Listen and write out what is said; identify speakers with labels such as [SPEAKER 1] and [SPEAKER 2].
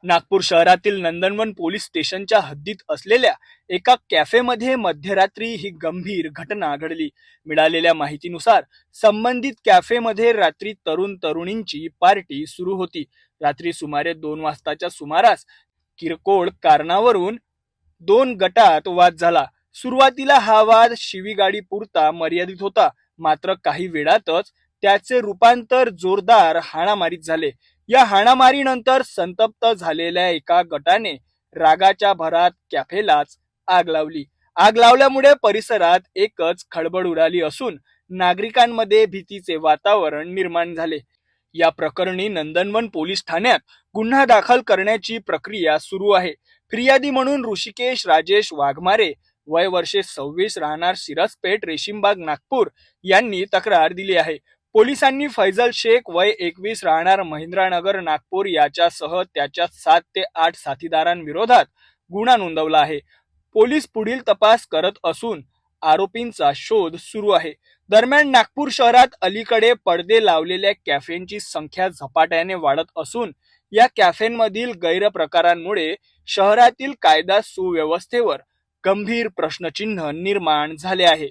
[SPEAKER 1] नागपूर शहरातील नंदनवन पोलीस स्टेशनच्या हद्दीत असलेल्या एका कॅफेमध्ये मध्यरात्री ही गंभीर घटना घडली। मिळालेल्या माहितीनुसार संबंधित कॅफेमध्ये रात्री तरुण तरुणींची पार्टी सुरू होती। रात्री सुमारे 2 वाजताच्या सुमारास किरकोळ कारणावरून 2 गटात वाद झाला। सुरुवातीला हा वाद शिवीगाडी पुरता मर्यादित होता, मात्र काही वेळातच त्याचे रूपांतर जोरदार हाणामारीत झाले। या हाणामारीनंतर संतप्त झालेल्या एका गटाने रागाच्या भरात कॅफेलाच आग लावली। आग लावल्यामुळे परिसरात एकच खळबळ उडाली असून नागरिकांमध्ये भीतीचे वातावरण निर्माण झाले। या प्रकरणी नंदनवन पोलीस ठाण्यात गुन्हा दाखल करण्याची प्रक्रिया सुरू आहे। फिर्यादी म्हणून ऋषिकेश राजेश वाघमारे, वय वर्षे 26, राहणार सिरसपेठ, रेशीमबाग, नागपूर यांनी तक्रार दिली आहे। पोलिसांनी फैजल शेख, वय 21, राहणार महेंद्रनगर, नागपूर याच्यासह त्याच्या 7 ते 8 साथीदारांविरोधात गुन्हा नोंदवला आहे। पोलीस पुढील तपास करत असून आरोपींचा शोध सुरू आहे। दरम्यान नागपूर शहरात अलीकडे पडदे लावलेल्या कॅफेंची संख्या झपाट्याने वाढत असून या कॅफेंमधील गैरप्रकारांमुळे शहरातील कायदा सुव्यवस्थेवर गंभीर प्रश्नचिन्ह निर्माण झाले आहे।